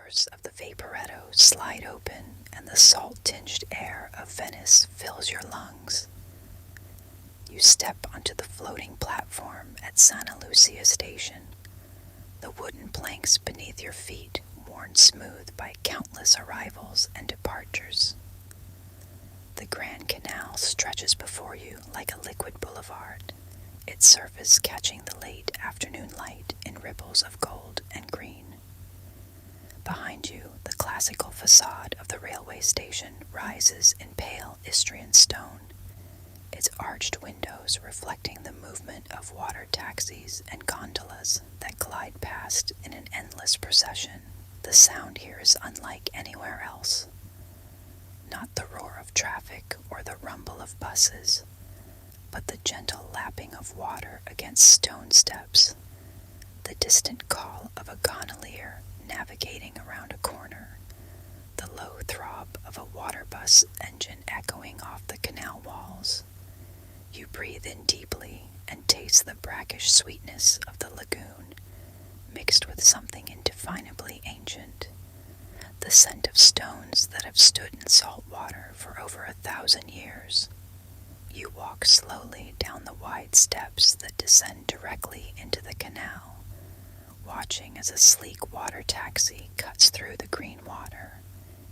doors of the vaporetto slide open and the salt-tinged air of Venice fills your lungs. You step onto the floating platform at Santa Lucia Station, the wooden planks beneath your feet worn smooth by countless arrivals and departures. The Grand Canal stretches before you like a liquid boulevard, its surface catching the late afternoon light in ripples of gold and green. Behind you, the classical facade of the railway station rises in pale Istrian stone, its arched windows reflecting the movement of water taxis and gondolas that glide past in an endless procession. The sound here is unlike anywhere else. Not the roar of traffic or the rumble of buses, but the gentle lapping of water against stone steps, the distant call of a gondolier navigating around a corner, the low throb of a water bus engine echoing off the canal walls. You breathe in deeply and taste the brackish sweetness of the lagoon, mixed with something indefinably ancient, the scent of stones that have stood in salt water for over 1,000 years. You walk slowly down the wide steps that descend directly into the canal, watching as a sleek water taxi cuts through the green water,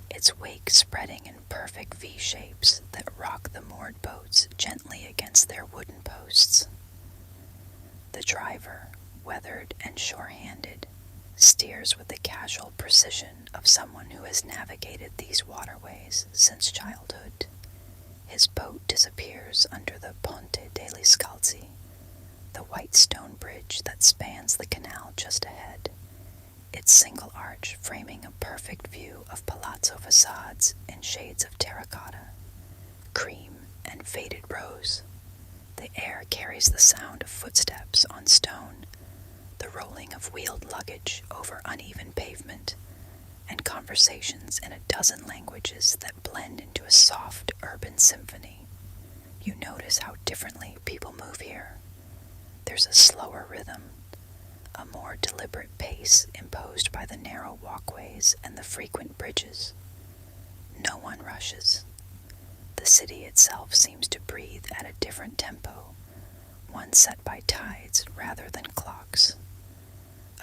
its wake spreading in perfect V-shapes that rock the moored boats gently against their wooden posts. The driver, weathered and sure-handed, steers with the casual precision of someone who has navigated these waterways since childhood. His boat disappears under the Ponte degli Scalzi, the white stone bridge that spans the canal just ahead, its single arch framing a perfect view of palazzo facades in shades of terracotta, cream, and faded rose. The air carries the sound of footsteps on stone, the rolling of wheeled luggage over uneven pavement, and conversations in a dozen languages that blend into a soft urban symphony. You notice how differently people move here. There's a slower rhythm, a more deliberate pace imposed by the narrow walkways and the frequent bridges. No one rushes. The city itself seems to breathe at a different tempo, one set by tides rather than clocks.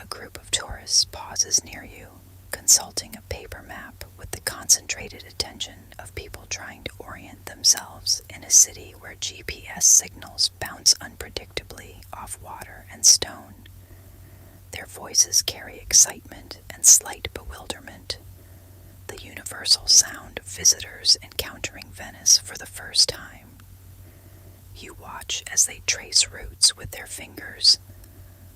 A group of tourists pauses near you, consulting a paper map with the concentrated attention of people trying to orient themselves in a city where GPS signals bounce unpredictably off water and stone. Their voices carry excitement and slight bewilderment, the universal sound of visitors encountering Venice for the first time. You watch as they trace routes with their fingers,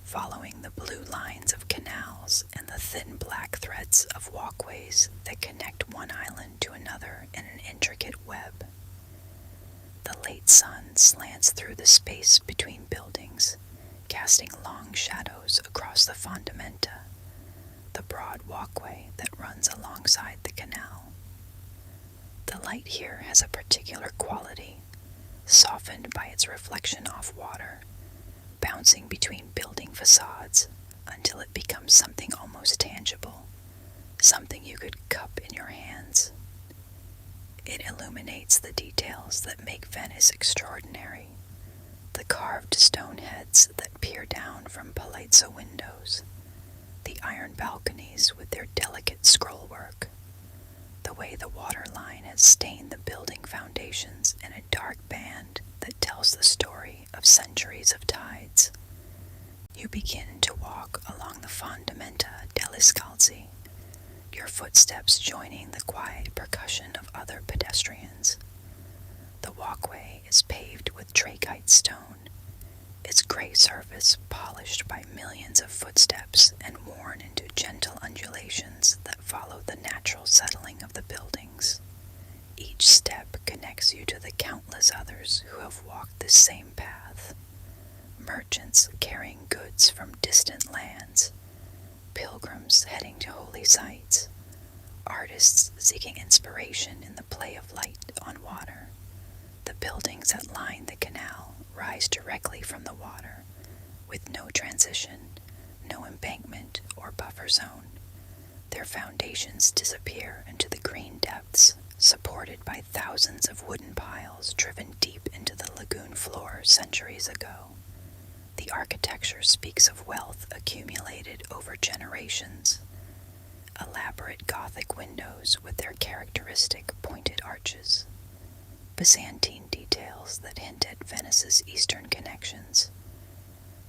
following the blue lines of canals and the thin black threads of walkways that connect one island to another in an intricate web. The late sun slants through the space between buildings, casting long shadows across the fondamenta, the broad walkway that runs alongside the canal. The light here has a particular quality, softened by its reflection off water, bouncing between building facades until it becomes something almost tangible, something you could cup in your hands. It illuminates the details that make Venice extraordinary, the carved stone heads that peer down from palazzo windows, the iron balconies with their delicate scrollwork, the way the water line has stained the building foundations in a dark band that tells the story of centuries of tides. You begin to walk along the fondamenta degli Scalzi, your footsteps joining the quiet percussion of other pedestrians. The walkway is paved with trachyte stone, its gray surface polished by millions of footsteps and worn into gentle undulations that follow the natural settling of the buildings. Each step connects you to the countless others who have walked this same path. Merchants carrying goods from distant lands, pilgrims heading to holy sites, artists seeking inspiration in the play of light on water. The buildings that line the canal rise directly from the water, with no transition, no embankment or buffer zone. Their foundations disappear into the green depths, supported by thousands of wooden piles driven deep into the lagoon floor centuries ago. The architecture speaks of wealth accumulated over generations. Elaborate Gothic windows with their characteristic pointed arches. Byzantine details that hint at Venice's eastern connections.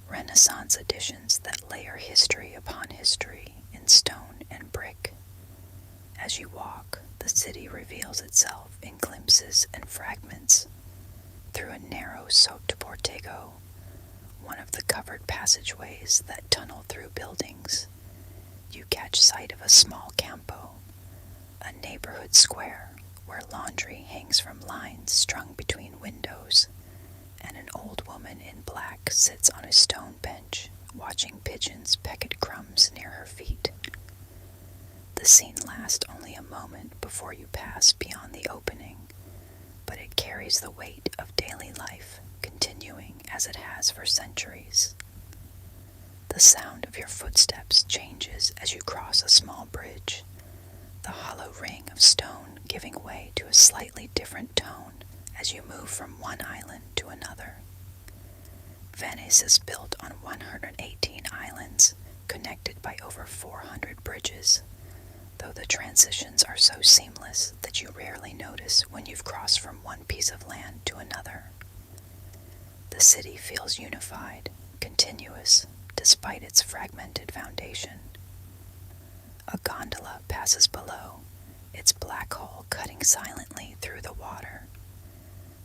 Renaissance additions that layer history upon history in stone and brick. As you walk, the city reveals itself in glimpses and fragments. Through a narrow sottoportico, one of the covered passageways that tunnel through buildings, you catch sight of a small campo, a neighborhood square where laundry hangs from lines strung between windows, and an old woman in black sits on a stone bench watching pigeons peck at crumbs near her feet. The scene lasts only a moment before you pass beyond the opening, but it carries the weight of daily life, continuing as it has for centuries. The sound of your footsteps changes as you cross a small bridge, the hollow ring of stone giving way to a slightly different tone as you move from one island to another. Venice is built on 118 islands, connected by over 400 bridges, though the transitions are so seamless that you rarely notice when you've crossed from one piece of land to another. The city feels unified, continuous, despite its fragmented foundation. A gondola passes below, its black hull cutting silently through the water.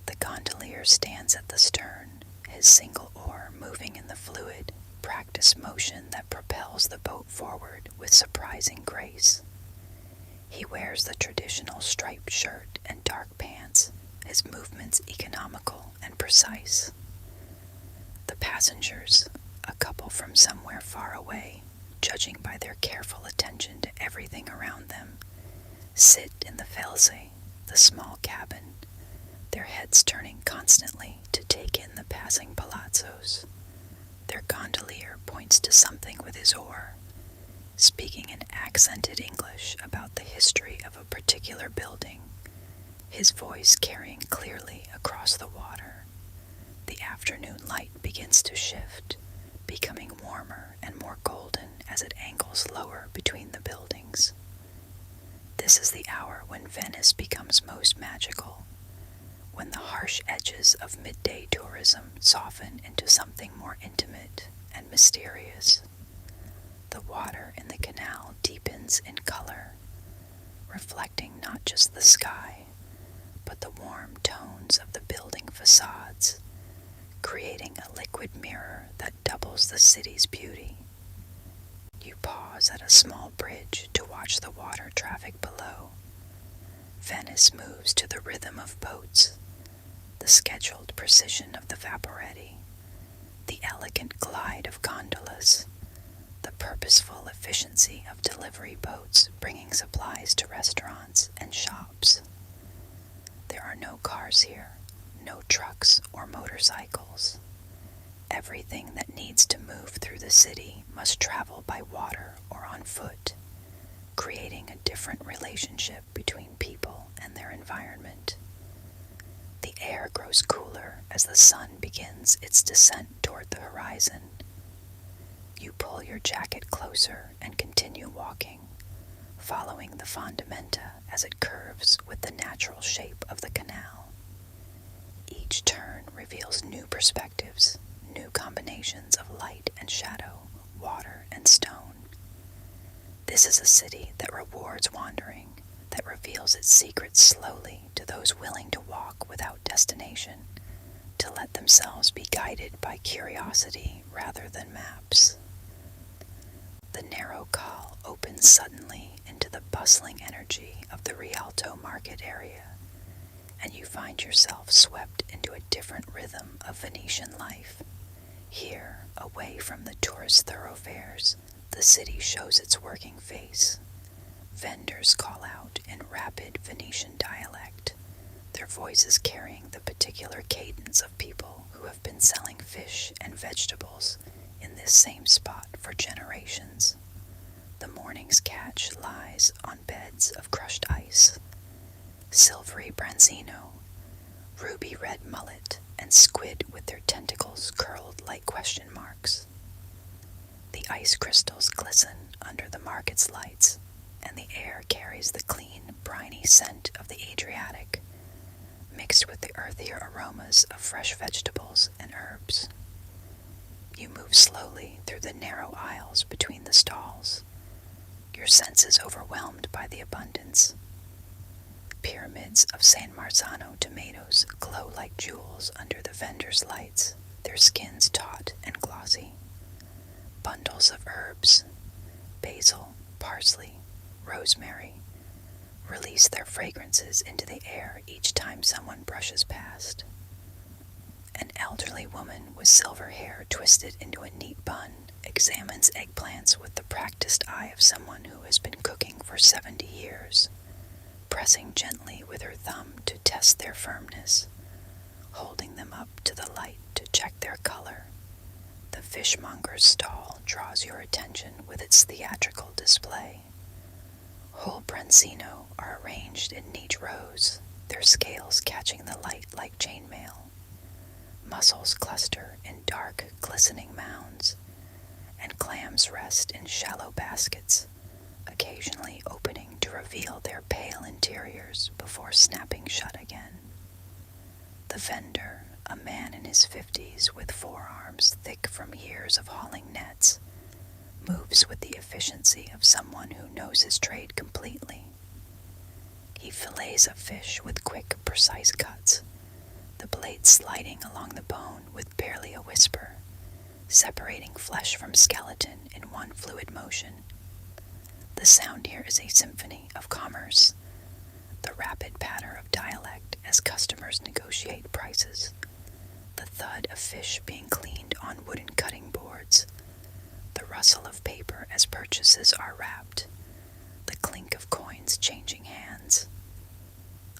The gondolier stands at the stern, his single oar moving in the fluid, practiced motion that propels the boat forward with surprising grace. He wears the traditional striped shirt and dark pants, his movements economical and precise. The passengers, a couple from somewhere far away, judging by their careful attention to everything around them, sit in the felze, the small cabin, their heads turning constantly to take in the passing palazzos. Their gondolier points to something with his oar, speaking in accented English about the history of a particular building, his voice carrying clearly across the water. The afternoon light begins to shift, becoming warmer and more golden as it angles lower between the buildings. This is the hour when Venice becomes most magical, when the harsh edges of midday tourism soften into something more intimate and mysterious. The water in the canal deepens in color, reflecting not just the sky, but the warm tones of the building facades, creating a liquid mirror that doubles the city's beauty. You pause at a small bridge to watch the water traffic below. Venice moves to the rhythm of boats, the scheduled precision of the vaporetti, the elegant glide of gondolas, the purposeful efficiency of delivery boats bringing supplies to restaurants and shops. There are no cars here, no trucks or motorcycles. Everything that needs to move through the city must travel by water or on foot, creating a different relationship between people and their environment. The air grows cooler as the sun begins its descent toward the horizon. You pull your jacket closer and continue walking, following the fondamenta as it curves with the natural shape of the canal. Each turn reveals new perspectives, new combinations of light and shadow, water and stone. This is a city that rewards wandering, that reveals its secrets slowly to those willing to walk without destination, to let themselves be guided by curiosity rather than maps. The narrow call opens suddenly into the bustling energy of the Rialto Market area, and you find yourself swept into a different rhythm of Venetian life. Here, away from the tourist thoroughfares, the city shows its working face. Vendors call out in rapid Venetian dialect, their voices carrying the particular cadence of people who have been selling fish and vegetables in this same spot for generations. The the morning's catch lies on beds of crushed ice. Silvery branzino, ruby red mullet, and squid with their tentacles curled like question marks. The ice crystals glisten under the market's lights, and the air carries the clean, briny scent of the Adriatic, mixed with the earthier aromas of fresh vegetables and herbs. You move slowly through the narrow aisles between the stalls, your senses overwhelmed by the abundance. Pyramids of San Marzano tomatoes glow like jewels under the vendors' lights, their skins taut and glossy. Bundles of herbs, basil, parsley, rosemary, release their fragrances into the air each time someone brushes past. An elderly woman with silver hair twisted into a neat bun examines eggplants with the practiced eye of someone who has been cooking for 70 years, pressing gently with her thumb to test their firmness, holding them up to the light to check their color. The fishmonger's stall draws your attention with its theatrical display. Whole branzino are arranged in neat rows, their scales catching the light like chainmail. Mussels cluster in dark, glistening mounds, and clams rest in shallow baskets, occasionally opening to reveal their pale interiors before snapping shut again. The vendor, a man in his 50s with forearms thick from years of hauling nets, moves with the efficiency of someone who knows his trade completely. He fillets a fish with quick, precise cuts, the blade sliding along the bone with barely a whisper, separating flesh from skeleton in one fluid motion. The sound here is a symphony of commerce, the rapid patter of dialect as customers negotiate prices, the thud of fish being cleaned on wooden cutting boards, the rustle of paper as purchases are wrapped, the clink of coins changing hands.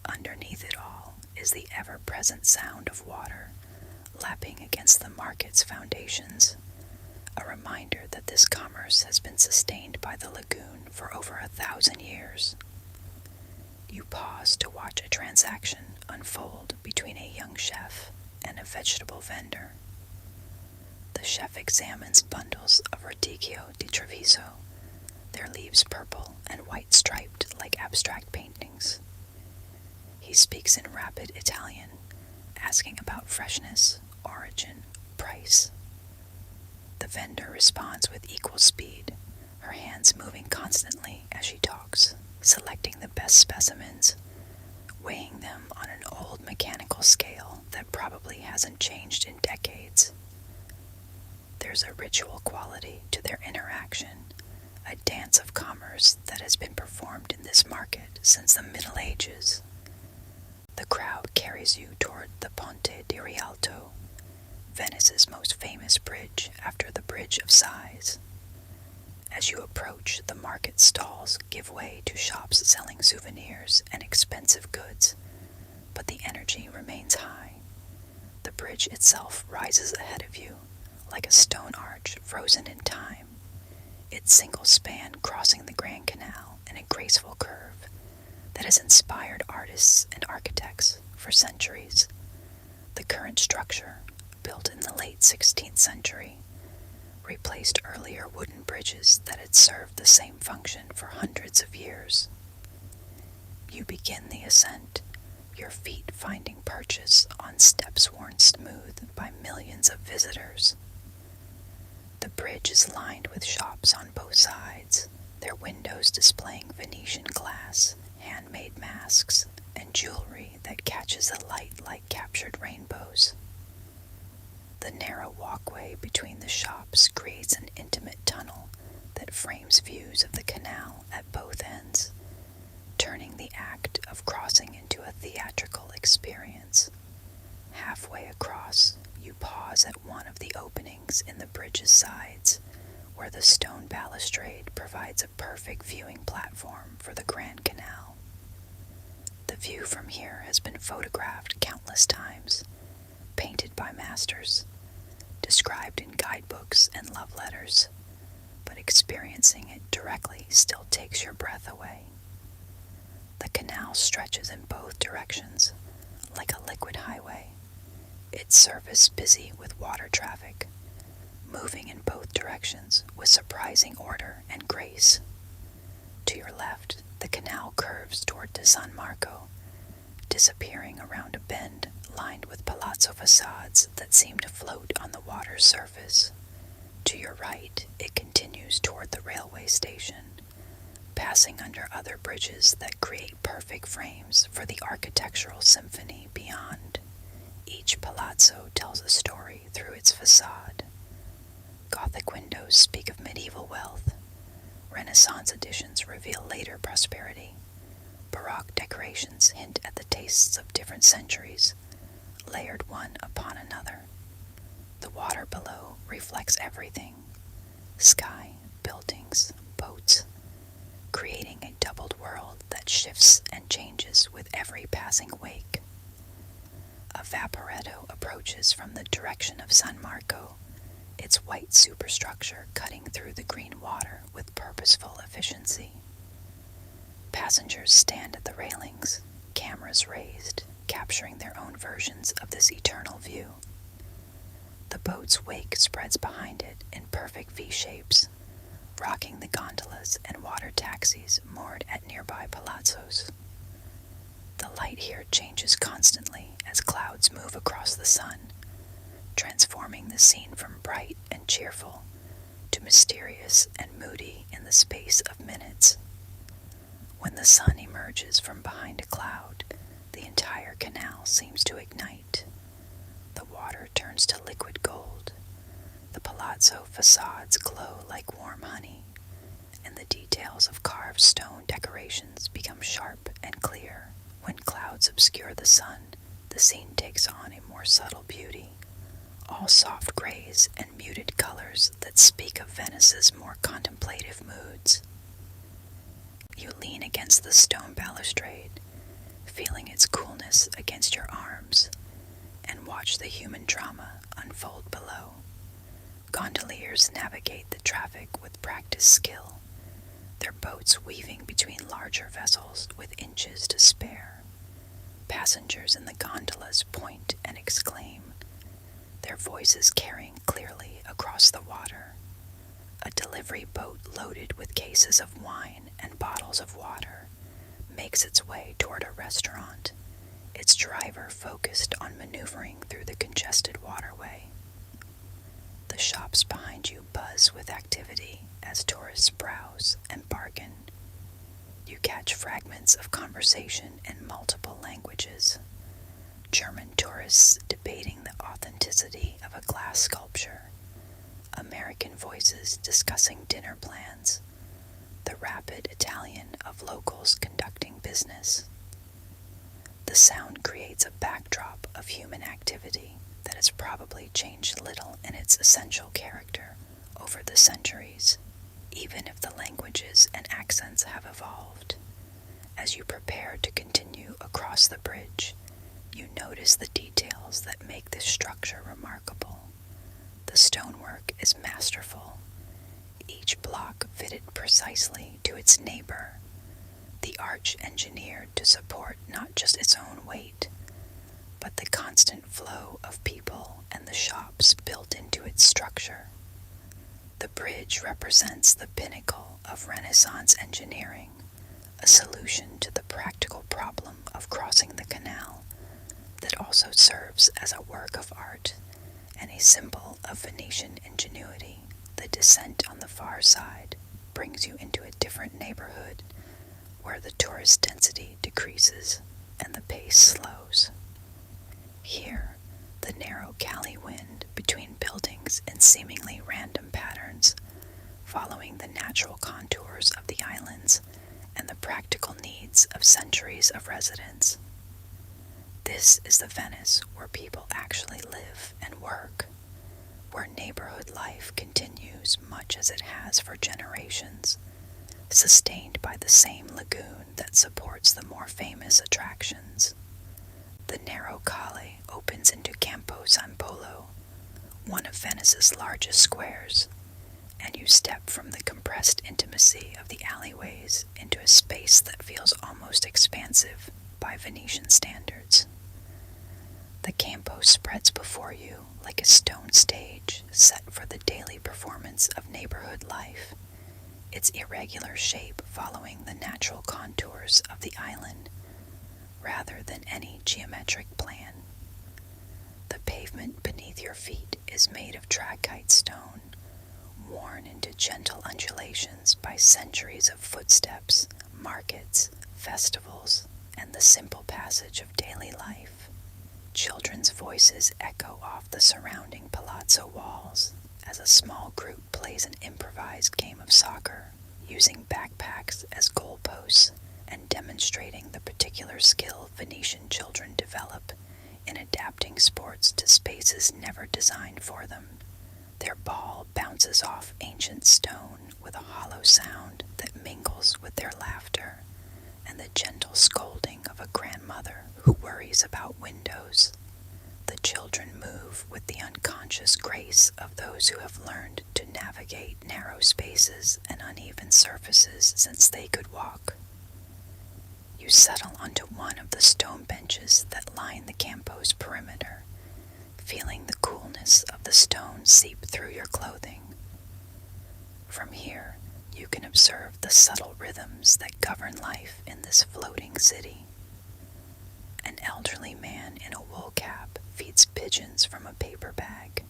Underneath it all is the ever-present sound of water lapping against the market's foundations, a reminder that this commerce has been sustained by the lagoon for over 1,000 years. You pause to watch a transaction unfold between a young chef and a vegetable vendor. The chef examines bundles of radicchio di Treviso, their leaves purple and white striped like abstract paintings. He speaks in rapid Italian, asking about freshness, origin, price. The vendor responds with equal speed, her hands moving constantly as she talks, selecting the best specimens, weighing them on an old mechanical scale that probably hasn't changed in decades. There's a ritual quality to their interaction, a dance of commerce that has been performed in this market since the Middle Ages. The crowd carries you toward the Ponte di Rialto, Venice's most famous bridge after the Bridge of Sighs. As you approach, the market stalls give way to shops selling souvenirs and expensive goods, but the energy remains high. The bridge itself rises ahead of you, like a stone arch frozen in time, its single span crossing the Grand Canal in a graceful curve that has inspired artists and architects for centuries. The current structure, built in the late 16th century, replaced earlier wooden bridges that had served the same function for hundreds of years. You begin the ascent, your feet finding purchase on steps worn smooth by millions of visitors. The bridge is lined with shops on both sides, their windows displaying Venetian glass, handmade masks, and jewelry that catches the light like captured rainbows. The narrow walkway between the shops creates an intimate tunnel that frames views of the canal at both ends, turning the act of crossing into a theatrical experience. Halfway across, you pause at one of the openings in the bridge's sides, where the stone balustrade provides a perfect viewing platform for the Grand Canal. The view from here has been photographed countless times, painted by masters, described in guidebooks and love letters, but experiencing it directly still takes your breath away. The canal stretches in both directions, like a liquid highway, its surface busy with water traffic, moving in both directions with surprising order and grace. To your left, the canal curves toward the San Marco, disappearing around a bend lined with palazzo facades that seem to float on the water's surface. To your right, it continues toward the railway station, passing under other bridges that create perfect frames for the architectural symphony beyond. Each palazzo tells a story through its facade. Gothic windows speak of medieval wealth. Renaissance additions reveal later prosperity. Baroque decorations hint at the tastes of different centuries, layered one upon another. The water below reflects everything: sky, buildings, boats, creating a doubled world that shifts and changes with every passing wake. A vaporetto approaches from the direction of San Marco, its white superstructure cutting through the green water with purposeful efficiency. Passengers stand at the railings, cameras raised, capturing their own versions of this eternal view. The boat's wake spreads behind it in perfect V-shapes, rocking the gondolas and water taxis moored at nearby palazzos. The light here changes constantly as clouds move across the sun, transforming the scene from bright and cheerful to mysterious and moody in the space of minutes. When the sun emerges from behind a cloud, the entire canal seems to ignite. The water turns to liquid gold. The palazzo facades glow like warm honey, and the details of carved stone decorations become sharp and clear. When clouds obscure the sun, the scene takes on a more subtle beauty, all soft grays and muted colors that speak of Venice's more contemplative moods. You lean against the stone balustrade, feeling its coolness against your arms, and watch the human drama unfold below. Gondoliers navigate the traffic with practiced skill, their boats weaving between larger vessels with inches to spare. Passengers in the gondolas point and exclaim, their voices carrying clearly across the water. A delivery boat loaded with cases of wine and bottles of water makes its way toward a restaurant, its driver focused on maneuvering through the congested waterway. The shops behind you buzz with activity as tourists browse and bargain. You catch fragments of conversation in multiple languages. German tourists debating the authenticity of a glass sculpture. American voices discussing dinner plans. The rapid Italian of locals conducting business. The sound creates a backdrop of human activity that has probably changed little in its essential character over the centuries, even if the languages and accents have evolved. As you prepare to continue across the bridge, you notice the details that make this structure remarkable. The stonework is masterful, each block fitted precisely to its neighbor, the arch engineered to support not just its own weight, but the constant flow of people and the shops built into its structure. The bridge represents the pinnacle of Renaissance engineering, a solution to the practical problem of crossing the canal that also serves as a work of art and a symbol of Venetian ingenuity. The descent on the far side brings you into a different neighborhood where the tourist density decreases and the pace slows. Here, the narrow galley wind between buildings in seemingly random patterns, following the natural contours of the islands and the practical needs of centuries of residents. This is the Venice where people actually live and work, where neighborhood life continues much as it has for generations, sustained by the same lagoon that supports the more famous attractions. The narrow calle opens into Campo San Polo, one of Venice's largest squares, and you step from the compressed intimacy of the alleyways into a space that feels almost expansive by Venetian standards. The Campo spreads before you like a stone stage set for the daily performance of neighborhood life, its irregular shape following the natural contours of the island rather than any geometric plan. The pavement beneath your feet is made of trachyte stone, worn into gentle undulations by centuries of footsteps, markets, festivals, and the simple passage of daily life. Children's voices echo off the surrounding palazzo walls as a small group plays an improvised game of soccer, using backpacks as goalposts and demonstrating the particular skill Venetian children develop in adapting sports to spaces never designed for them. Their ball bounces off ancient stone with a hollow sound that mingles with their laughter and the gentle scolding of a grandmother who worries about windows. The children move with the unconscious grace of those who have learned to navigate narrow spaces and uneven surfaces since they could walk. You settle onto one of the stone benches that line the Campo's perimeter, feeling the coolness of the stone seep through your clothing. From here, you can observe the subtle rhythms that govern life in this floating city. An elderly man in a wool cap feeds pigeons from a paper bag,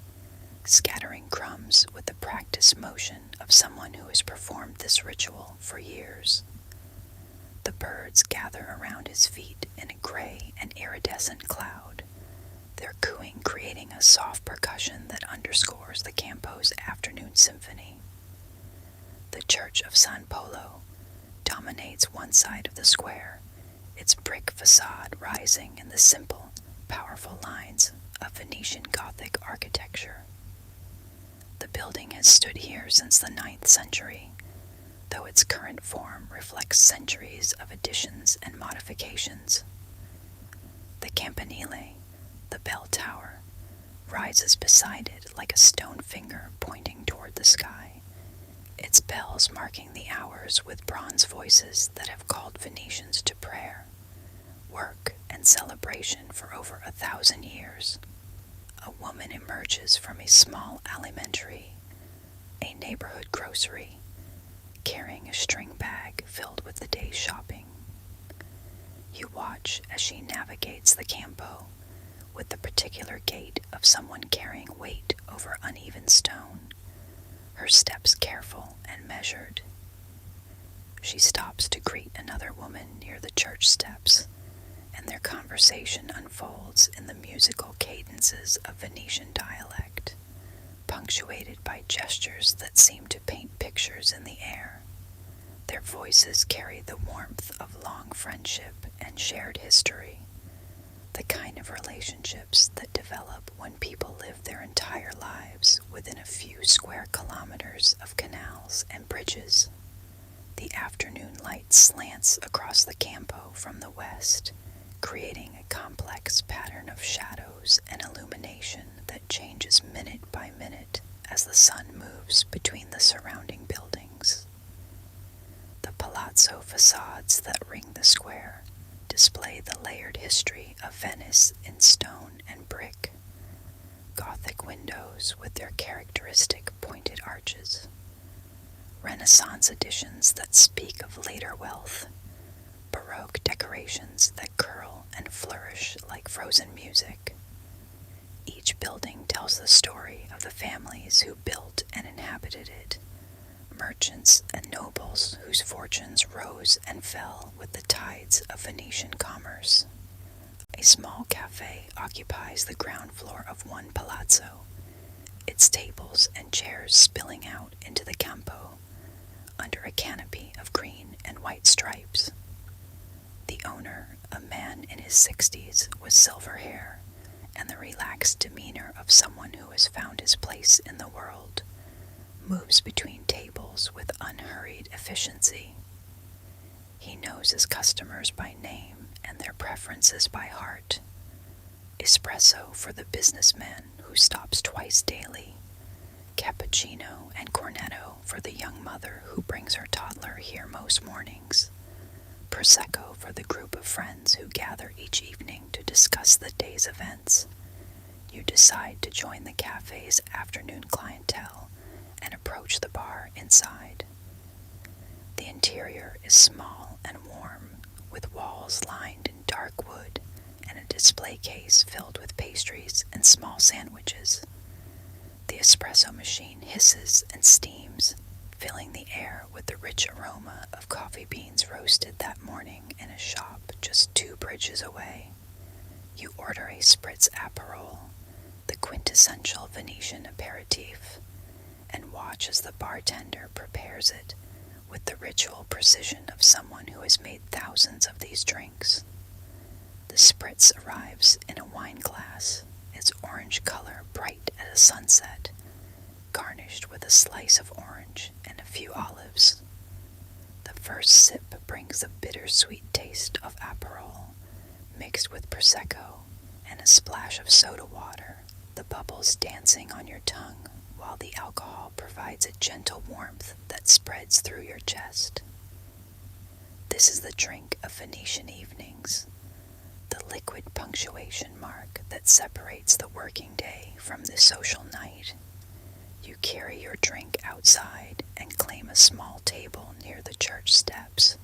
scattering crumbs with the practiced motion of someone who has performed this ritual for years. The birds gather around his feet in a gray and iridescent cloud, their cooing creating a soft percussion that underscores the Campo's afternoon symphony. The church of San Polo dominates one side of the square, its brick facade rising in the simple, powerful lines of Venetian Gothic architecture. The building has stood here since the 9th century, though its current form reflects centuries of additions and modifications. The campanile, the bell tower, rises beside it like a stone finger pointing toward the sky, its bells marking the hours with bronze voices that have called Venetians to prayer, work, and celebration for over 1,000 years. A woman emerges from a small alimentary, a neighborhood grocery, carrying a string bag filled with the day's shopping. You watch as she navigates the Campo with the particular gait of someone carrying weight over uneven stone, her steps careful and measured. She stops to greet another woman near the church steps, and their conversation unfolds in the musical cadences of Venetian dialect, punctuated by gestures that seem to paint pictures in the air. Their voices carry the warmth of long friendship and shared history, the kind of relationships that develop when people live their entire lives within a few square kilometers of canals and bridges. The afternoon light slants across the Campo from the west, creating a complex pattern of shadows and illumination that changes minute by minute as the sun moves between the surrounding buildings. The palazzo facades that ring the square display the layered history of Venice in stone and brick. Gothic windows with their characteristic pointed arches, Renaissance additions that speak of later wealth, Baroque decorations that curl and flourish like frozen music. Each building tells the story of the families who built and inhabited it, merchants and nobles whose fortunes rose and fell with the tides of Venetian commerce. A small cafe occupies the ground floor of one palazzo, its tables and chairs spilling out into the Campo under a canopy of green and white stripes. The owner, a man in his 60s with silver hair and the relaxed demeanor of someone who has found his place in the world, moves between tables with unhurried efficiency. He knows his customers by name and their preferences by heart. Espresso for the businessman who stops twice daily, cappuccino and cornetto for the young mother who brings her toddler here most mornings, prosecco for the group of friends who gather each evening to discuss the day's events. You decide to join the cafe's afternoon clientele and approach the bar inside. The interior is small and warm, with walls lined in dark wood and a display case filled with pastries and small sandwiches. The espresso machine hisses and steams, filling the air with the rich aroma of coffee beans roasted that morning in a shop just 2 bridges away. You order a spritz aperol, the quintessential Venetian aperitif, and watch as the bartender prepares it with the ritual precision of someone who has made thousands of these drinks. The spritz arrives in a wine glass, its orange color bright as a sunset, garnished with a slice of orange and a few olives. The first sip brings the bittersweet taste of aperol, mixed with prosecco and a splash of soda water, the bubbles dancing on your tongue while the alcohol provides a gentle warmth that spreads through your chest. This is the drink of Venetian evenings, the liquid punctuation mark that separates the working day from the social night. You carry your drink outside and claim a small table near the church steps,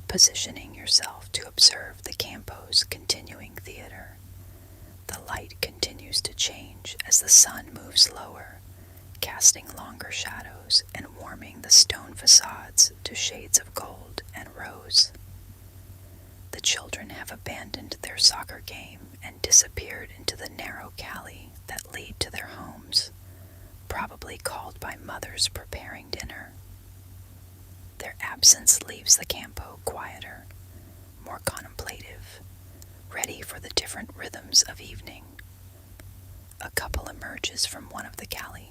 positioning yourself to observe the Campos' continuing theater. The light continues to change as the sun moves lower, casting longer shadows and warming the stone facades to shades of gold and rose. The children have abandoned their soccer game and disappeared into the narrow calle that lead to their homes, probably called by mothers preparing dinner. Their absence leaves the Campo quieter, more contemplative, ready for the different rhythms of evening. A couple emerges from one of the calli,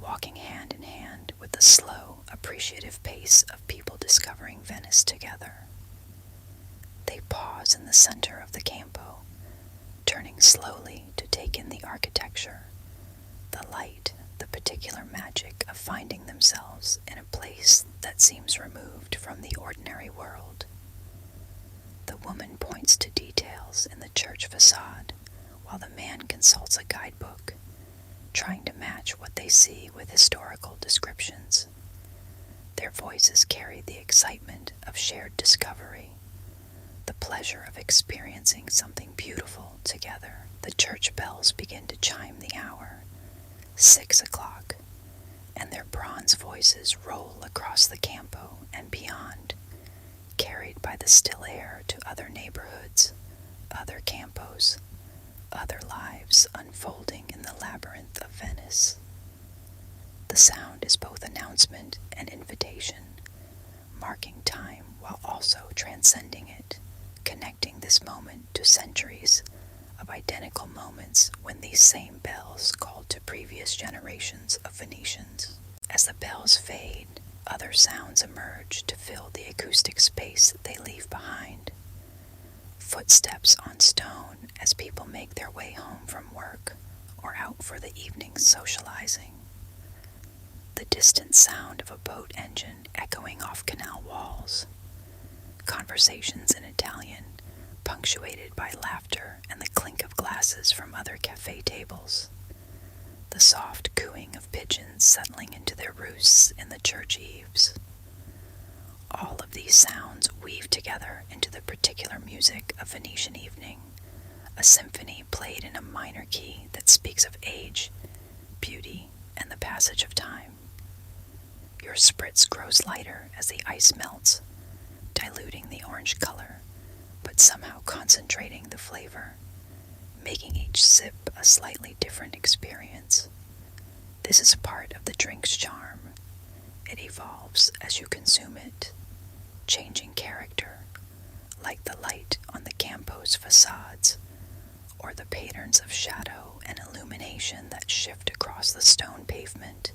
walking hand in hand with the slow, appreciative pace of people discovering Venice together. They pause in the center of the Campo, turning slowly to take in the architecture, the light, the particular magic of finding themselves in a place that seems removed from the ordinary world. The woman points to details in the church facade, while the man consults a guidebook, trying to match what they see with historical descriptions. Their voices carry the excitement of shared discovery, the pleasure of experiencing something beautiful together. The church bells begin to chime the hour, 6 o'clock, and their bronze voices roll across the Campo and beyond, carried by the still air to other neighborhoods, other Campos, other lives unfolding in the labyrinth of Venice. The sound is both announcement and invitation, marking time while also transcending it, connecting this moment to centuries of identical moments when these same bells called to previous generations of Venetians. As the bells fade, other sounds emerge to fill the acoustic space they leave behind. Footsteps on stone as people make their way home from work or out for the evening's socializing. The distant sound of a boat engine echoing off canal walls. Conversations in Italian, punctuated by laughter and the clink of glasses from other cafe tables. The soft cooing of pigeons settling into their roosts in the church eaves. All of these sounds weave together into the particular music of Venetian evening, a symphony played in a minor key that speaks of age, beauty, and the passage of time. Your spritz grows lighter as the ice melts, diluting the orange color, but somehow concentrating the flavor, making each sip a slightly different experience. This is part of the drink's charm. It evolves as you consume it, changing character, like the light on the Campos' facades, or the patterns of shadow and illumination that shift across the stone pavement.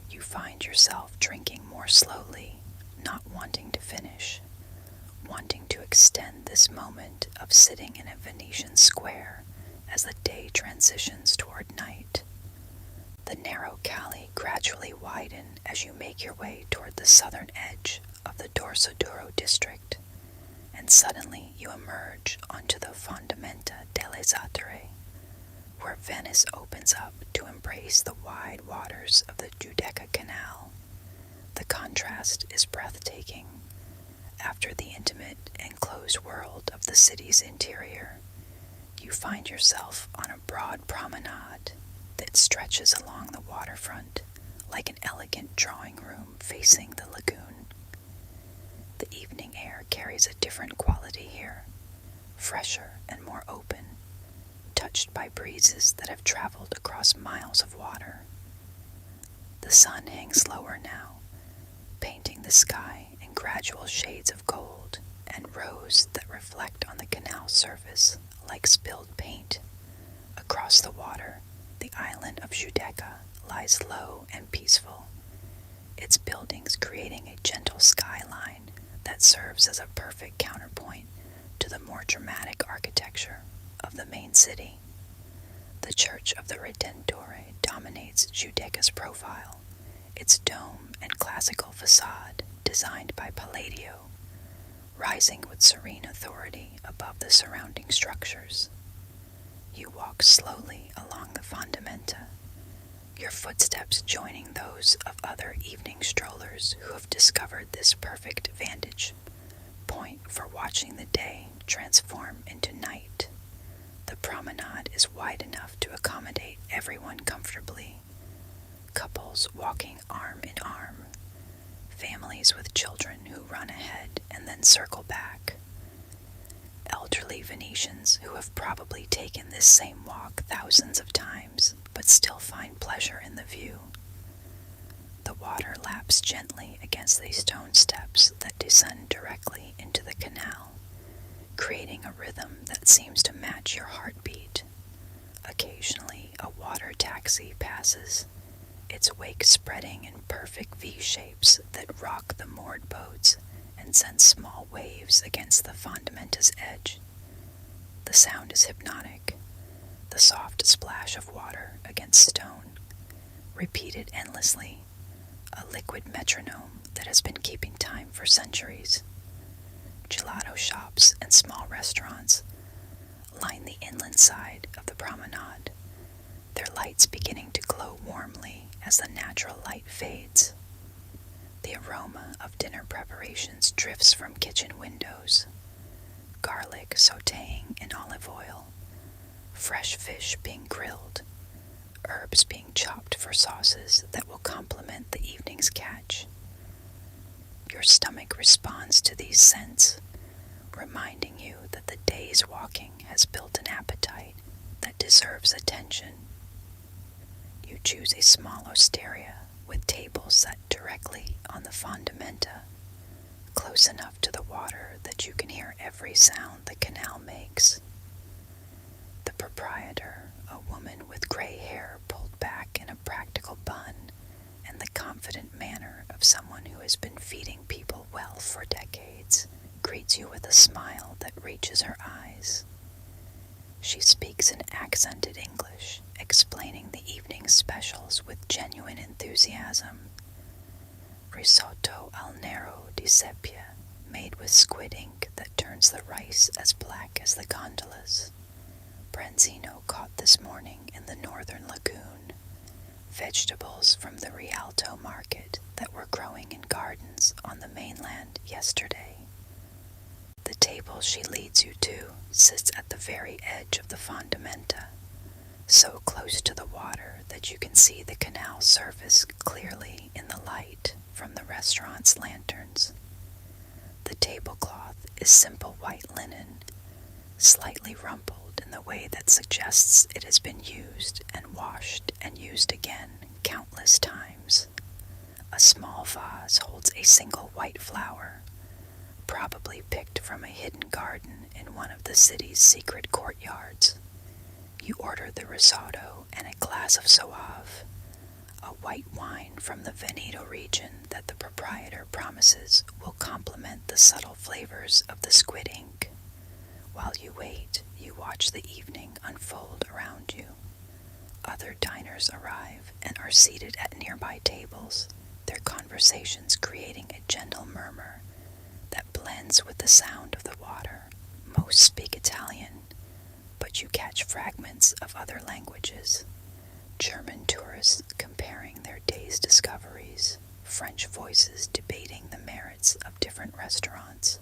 You find yourself drinking more slowly, not wanting to finish, wanting to extend this moment of sitting in a Venetian square as the day transitions toward night. The narrow calle gradually widen as you make your way toward the southern edge of the Dorsoduro district, and suddenly you emerge onto the Fondamenta delle Zattere, where Venice opens up to embrace the wide waters of the Giudecca Canal. The contrast is breathtaking. After the intimate, enclosed world of the city's interior, you find yourself on a broad promenade that stretches along the waterfront like an elegant drawing room facing the lagoon. The evening air carries a different quality here, fresher and more open, touched by breezes that have traveled across miles of water. The sun hangs lower now, painting the sky in gradual shades of gold and rose that reflect on the canal surface like spilled paint. Across the water, the island of Giudecca lies low and peaceful, its buildings creating a gentle skyline that serves as a perfect counterpoint to the more dramatic architecture of the main city. The Church of the Redentore dominates Giudecca's profile, its dome and classical facade designed by Palladio, rising with serene authority above the surrounding structures. You walk slowly along the Fondamenta, your footsteps joining those of other evening strollers who have discovered this perfect vantage point for watching the day transform into night. The promenade is wide enough to accommodate everyone comfortably. Couples walking arm in arm, families with children who run ahead and then circle back, elderly Venetians who have probably taken this same walk thousands of times but still find pleasure in the view. The water laps gently against these stone steps that descend directly into the canal, creating a rhythm that seems to match your heartbeat. Occasionally, a water taxi passes, its wake spreading in perfect V-shapes that rock the moored boats and send small waves against the Fondamenta's edge. The sound is hypnotic, the soft splash of water against stone, repeated endlessly, a liquid metronome that has been keeping time for centuries. Gelato shops and small restaurants line the inland side of the promenade, their lights beginning to glow warmly as the natural light fades. The aroma of dinner preparations drifts from kitchen windows, garlic sautéing in olive oil, fresh fish being grilled, herbs being chopped for sauces that will complement the evening's catch. Your stomach responds to these scents, reminding you that the day's walking has built an appetite that deserves attention. You choose a small osteria with tables set directly on the Fondamenta, close enough to the water that you can hear every sound the canal makes. The proprietor, a woman with gray hair pulled back in a practical bun, and the confident manner of someone who has been feeding people well for decades, greets you with a smile that reaches her eyes. She speaks in accented English, explaining the evening's specials with genuine enthusiasm. Risotto al nero di seppia, made with squid ink that turns the rice as black as the gondolas. Branzino caught this morning in the northern lagoon. Vegetables from the Rialto Market that were growing in gardens on the mainland yesterday. The table she leads you to sits at the very edge of the Fondamenta, so close to the water that you can see the canal surface clearly in the light from the restaurant's lanterns. The tablecloth is simple white linen, slightly rumpled in the way that suggests it has been used and washed and used again countless times. A small vase holds a single white flower, probably picked from a hidden garden in one of the city's secret courtyards. You order the risotto and a glass of Soave, a white wine from the Veneto region that the proprietor promises will complement the subtle flavors of the squid ink. While you wait, you watch the evening unfold around you. Other diners arrive and are seated at nearby tables, their conversations creating a gentle murmur that blends with the sound of the water. Most speak Italian, but you catch fragments of other languages. German tourists comparing their day's discoveries, French voices debating the merits of different restaurants,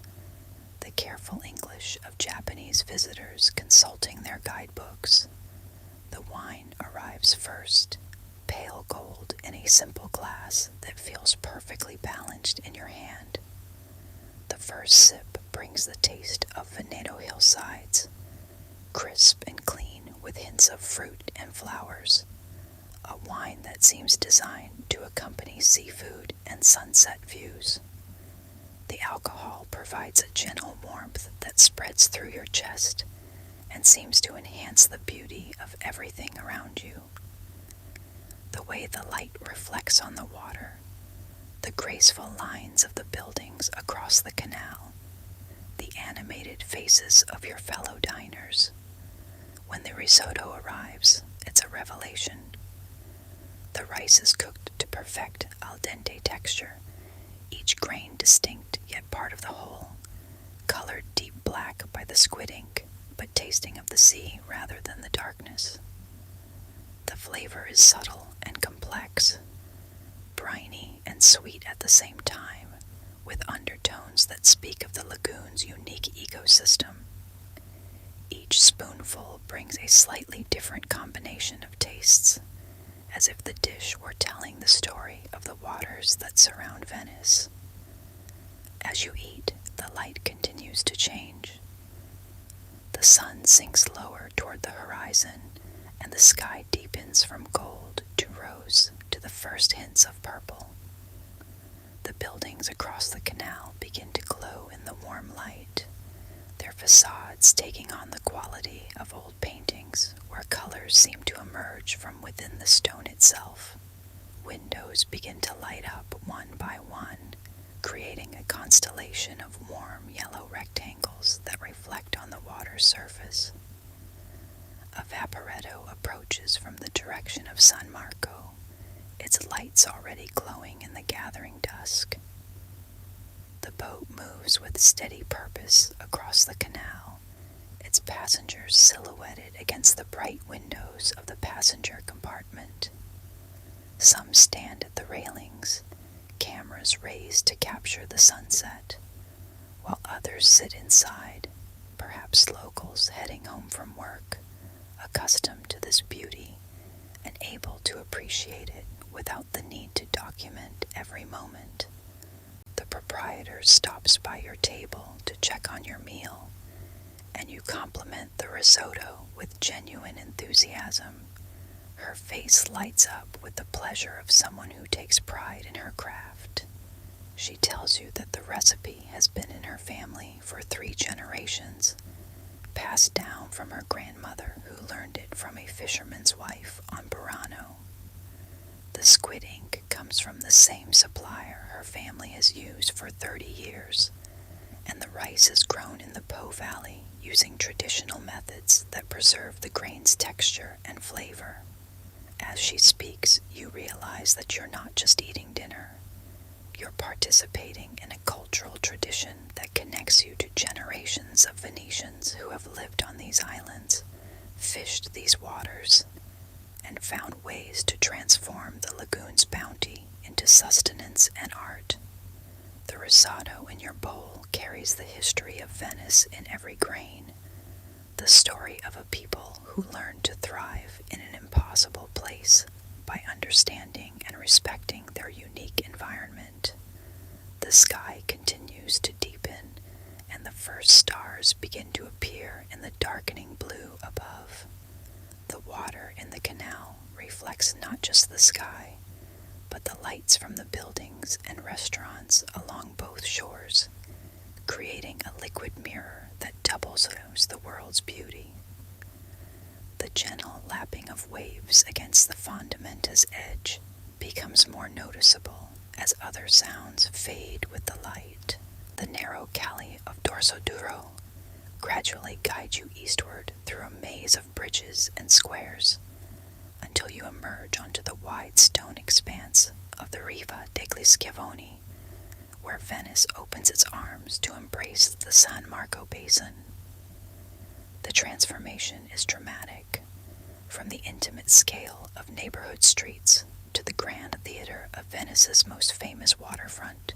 the careful English of Japanese visitors consulting their guidebooks. The wine arrives first, pale gold in a simple glass that feels perfectly balanced in your hand. The first sip brings the taste of Veneto hillsides, crisp and clean with hints of fruit and flowers, a wine that seems designed to accompany seafood and sunset views. The alcohol provides a gentle warmth that spreads through your chest and seems to enhance the beauty of everything around you. The way the light reflects on the water, the graceful lines of the buildings across the canal, the animated faces of your fellow diners. When the risotto arrives, it's a revelation. The rice is cooked to perfect al dente texture, each grain distinct yet part of the whole, colored deep black by the squid ink, but tasting of the sea rather than the darkness. The flavor is subtle and complex, briny and sweet at the same time, with undertones that speak of the lagoon's unique ecosystem. Each spoonful brings a slightly different combination of tastes, as if the dish were telling the story of the waters that surround Venice. As you eat, the light continues to change. The sun sinks lower toward the horizon, and the sky deepens from gold to rose to the first hints of purple. The buildings across the canal begin to glow in the warm light, their facades taking on the quality of old paintings where colors seem to emerge from within the stone itself. Windows begin to light up one by one, creating a constellation of warm yellow rectangles that reflect on the water's surface. A vaporetto approaches from the direction of San Marco, its lights already glowing in the gathering dusk. The boat moves with steady purpose across the canal, its passengers silhouetted against the bright windows of the passenger compartment. Some stand at the railings, cameras raised to capture the sunset, while others sit inside, perhaps locals heading home from work, accustomed to this beauty and able to appreciate it without the need to document every moment. The proprietor stops by your table to check on your meal, and you compliment the risotto with genuine enthusiasm. Her face lights up with the pleasure of someone who takes pride in her craft. She tells you that the recipe has been in her family for 3 generations, passed down from her grandmother who learned it from a fisherman's wife on Burano. The squid ink comes from the same supplier her family has used for 30 years, and the rice is grown in the Po Valley using traditional methods that preserve the grain's texture and flavor. As she speaks, you realize that you're not just eating dinner. You're participating in a cultural tradition that connects you to generations of Venetians who have lived on these islands, fished these waters, and found ways to transform the lagoon's bounty into sustenance and art. The risotto in your bowl carries the history of Venice in every grain, the story of a people who learned to thrive in an impossible place by understanding and respecting their unique environment. The sky continues to deepen, and the first stars begin to appear in the darkening blue above. The water in the canal reflects not just the sky, but the lights from the buildings and restaurants along both shores, creating a liquid mirror that doubles the world's beauty. The gentle lapping of waves against the fondamentas edge becomes more noticeable as other sounds fade with the light. The narrow calle of Dorso Duro gradually guide you eastward through a maze of bridges and squares. until you emerge onto the wide stone expanse of the Riva degli Schiavoni, where Venice opens its arms to embrace the San Marco Basin. The transformation is dramatic, from the intimate scale of neighborhood streets to the grand theater of Venice's most famous waterfront,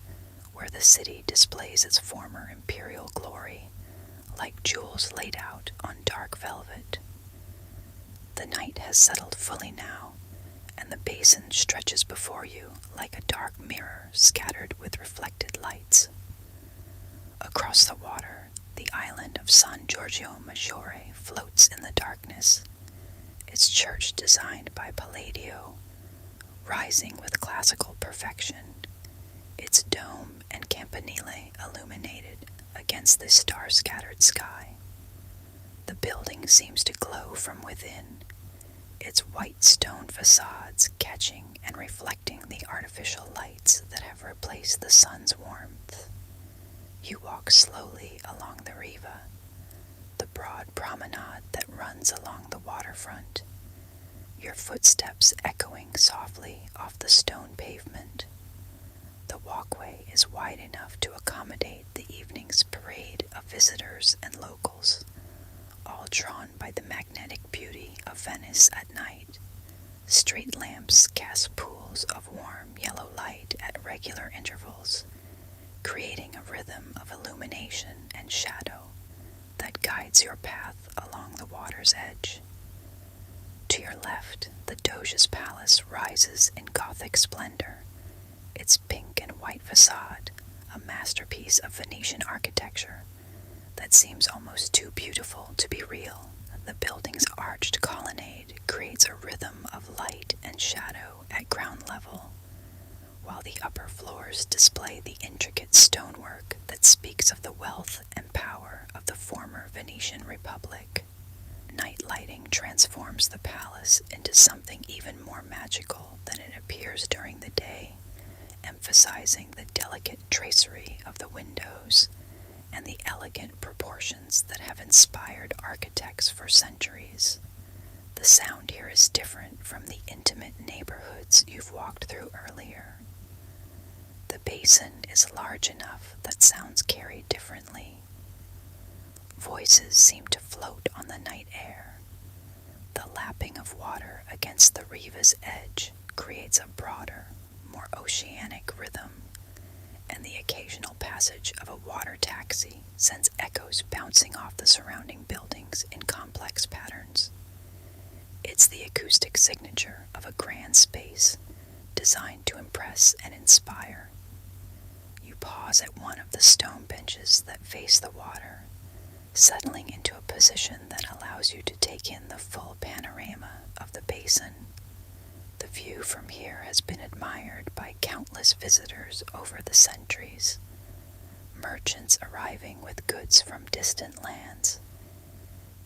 where the city displays its former imperial glory, like jewels laid out on dark velvet. The night has settled fully now, and the basin stretches before you like a dark mirror scattered with reflected lights. Across the water, the island of San Giorgio Maggiore floats in the darkness, its church designed by Palladio, rising with classical perfection, its dome and campanile illuminated against the star-scattered sky. The building seems to glow from within, its white stone facades catching and reflecting the artificial lights that have replaced the sun's warmth. You walk slowly along the Riva, the broad promenade that runs along the waterfront, your footsteps echoing softly off the stone pavement. The walkway is wide enough to accommodate the evening's parade of visitors and locals, all drawn by the magnetic beauty of Venice at night. Street lamps cast pools of warm yellow light at regular intervals, creating a rhythm of illumination and shadow that guides your path along the water's edge. To your left, the Doge's palace rises in Gothic splendor, its pink and white facade a masterpiece of Venetian architecture that seems almost too beautiful to be real. The building's arched colonnade creates a rhythm of light and shadow at ground level, while the upper floors display the intricate stonework that speaks of the wealth and power of the former Venetian Republic. Night lighting transforms the palace into something even more magical than it appears during the day, emphasizing the delicate tracery of the windows and the elegant proportions that have inspired architects for centuries. The sound here is different from the intimate neighborhoods you've walked through earlier. The basin is large enough that sounds carry differently. Voices seem to float on the night air. The lapping of water against the Riva's edge creates a broader, more oceanic rhythm, and the occasional passage of a water taxi sends echoes bouncing off the surrounding buildings in complex patterns. It's the acoustic signature of a grand space designed to impress and inspire. You pause at one of the stone benches that face the water, settling into a position that allows you to take in the full panorama of the basin. The view from here has been admired by countless visitors over the centuries, merchants arriving with goods from distant lands,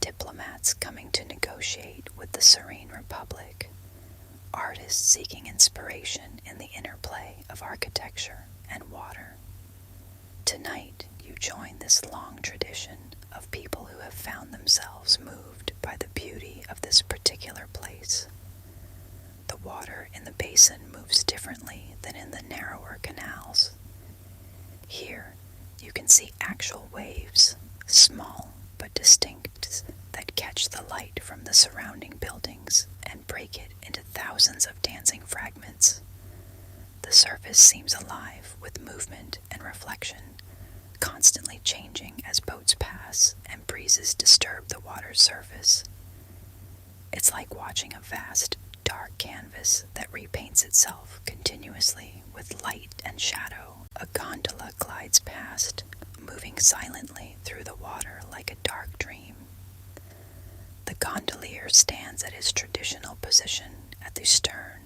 diplomats coming to negotiate with the serene Republic, artists seeking inspiration in the interplay of architecture and water. Tonight, you join this long tradition of people who have found themselves moved by the beauty of this particular place. The water in the basin moves differently than in the narrower canals. Here, you can see actual waves, small but distinct, that catch the light from the surrounding buildings and break it into thousands of dancing fragments. The surface seems alive with movement and reflection, constantly changing as boats pass and breezes disturb the water's surface. It's like watching a vast, dark canvas that repaints itself continuously with light and shadow. A gondola glides past, moving silently through the water like a dark dream. The gondolier stands at his traditional position at the stern,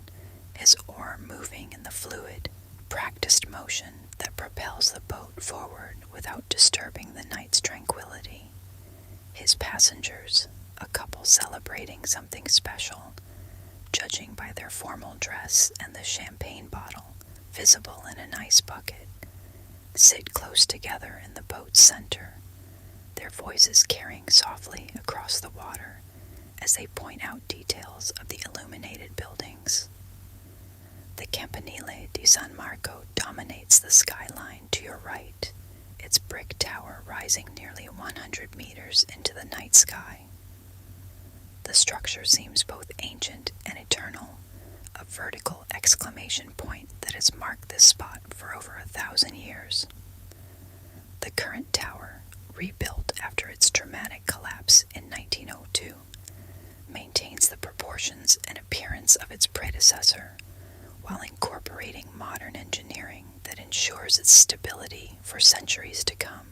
his oar moving in the fluid, practiced motion that propels the boat forward without disturbing the night's tranquility. His passengers, a couple celebrating something special, judging by their formal dress and the champagne bottle visible in an ice bucket, sit close together in the boat's center, their voices carrying softly across the water as they point out details of the illuminated buildings. The Campanile di San Marco dominates the skyline to your right, its brick tower rising nearly 100 meters into the night sky. The structure seems both ancient and eternal, a vertical exclamation point that has marked this spot for over 1,000 years. The current tower, rebuilt after its dramatic collapse in 1902, maintains the proportions and appearance of its predecessor, while incorporating modern engineering that ensures its stability for centuries to come.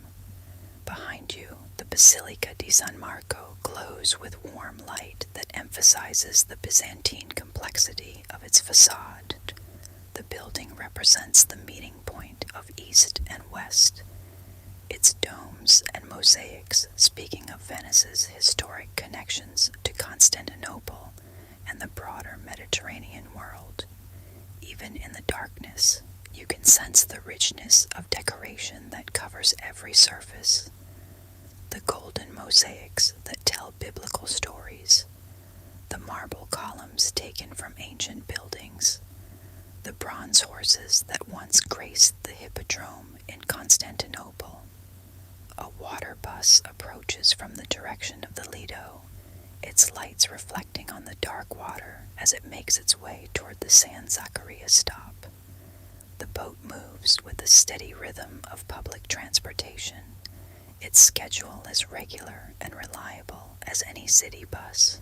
Behind you, the Basilica di San Marco glows with warm light that emphasizes the Byzantine complexity of its facade. The building represents the meeting point of East and West, its domes and mosaics speaking of Venice's historic connections to Constantinople and the broader Mediterranean world. Even in the darkness, you can sense the richness of decoration that covers every surface. The golden mosaics that tell biblical stories, the marble columns taken from ancient buildings, the bronze horses that once graced the Hippodrome in Constantinople. A water bus approaches from the direction of the Lido, its lights reflecting on the dark water as it makes its way toward the San Zaccaria stop. The boat moves with the steady rhythm of public transportation, its schedule as regular and reliable as any city bus.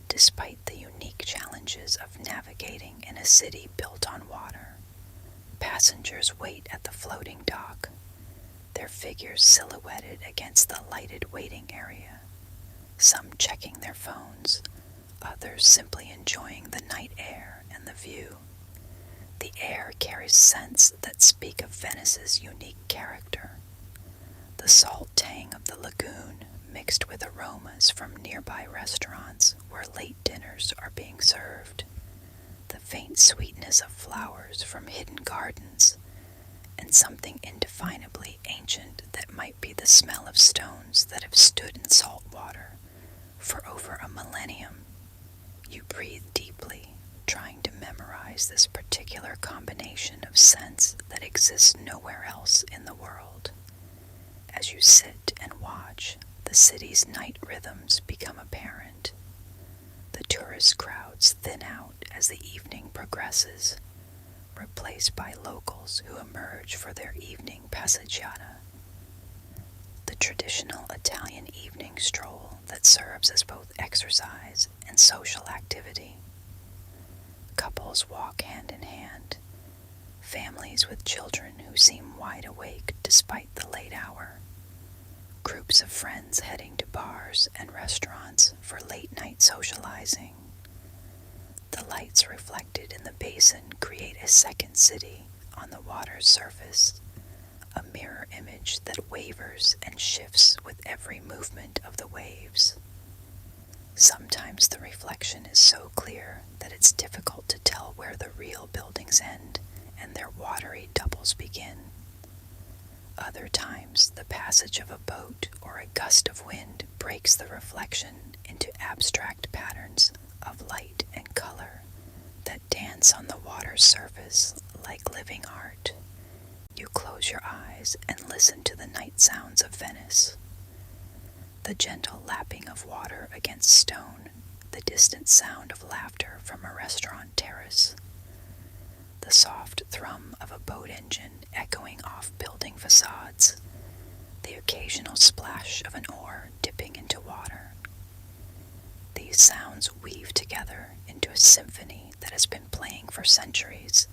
Despite the unique challenges of navigating in a city built on water, passengers wait at the floating dock, their figures silhouetted against the lighted waiting area, some checking their phones, others simply enjoying the night air and the view. The air carries scents that speak of Venice's unique character. The salt tang of the lagoon mixed with aromas from nearby restaurants where late dinners are being served. The faint sweetness of flowers from hidden gardens, and something indefinably ancient that might be the smell of stones that have stood in salt water for over a millennium. You breathe deeply, trying to memorize this particular combination of scents that exists nowhere else in the world. As you sit and watch, the city's night rhythms become apparent. The tourist crowds thin out as the evening progresses, replaced by locals who emerge for their evening passeggiata. The traditional Italian evening stroll that serves as both exercise and social activity. Couples walk hand in hand, families with children who seem wide awake despite the late hour, groups of friends heading to bars and restaurants for late-night socializing. The lights reflected in the basin create a second city on the water's surface, a mirror image that wavers and shifts with every movement of the waves. Sometimes the reflection is so clear that it's difficult to tell where the real buildings end and their watery doubles begin. Other times, the passage of a boat or a gust of wind breaks the reflection into abstract patterns of light and color that dance on the water's surface like living art. You close your eyes and listen to the night sounds of Venice. The gentle lapping of water against stone, the distant sound of laughter from a restaurant terrace, the soft thrum of a boat engine echoing off building facades, the occasional splash of an oar dipping into water. These sounds weave together into a symphony that has been playing for centuries,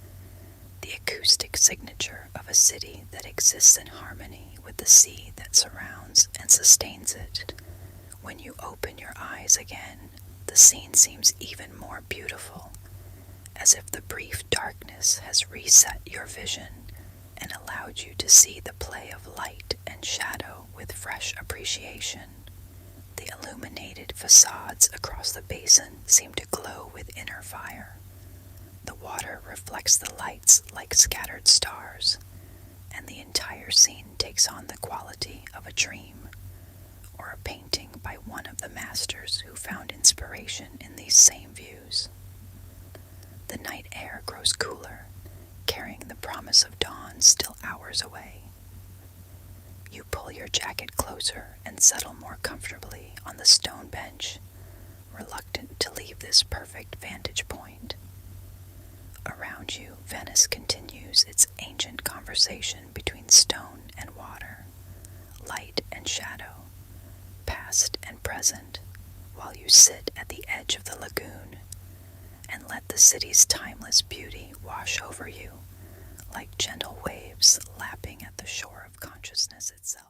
the acoustic signature of a city that exists in harmony with the sea that surrounds and sustains it. When you open your eyes again, the scene seems even more beautiful, as if the brief darkness has reset your vision and allowed you to see the play of light and shadow with fresh appreciation. The illuminated facades across the basin seem to glow with inner fire. The water reflects the lights like scattered stars, and the entire scene takes on the quality of a dream, or a painting by one of the masters who found inspiration in these same views. The night air grows cooler, carrying the promise of dawn still hours away. You pull your jacket closer and settle more comfortably on the stone bench, reluctant to leave this perfect vantage point. Around you, Venice continues its ancient conversation between stone and water, light and shadow, past and present, while you sit at the edge of the lagoon and let the city's timeless beauty wash over you like gentle waves lapping at the shore of consciousness itself.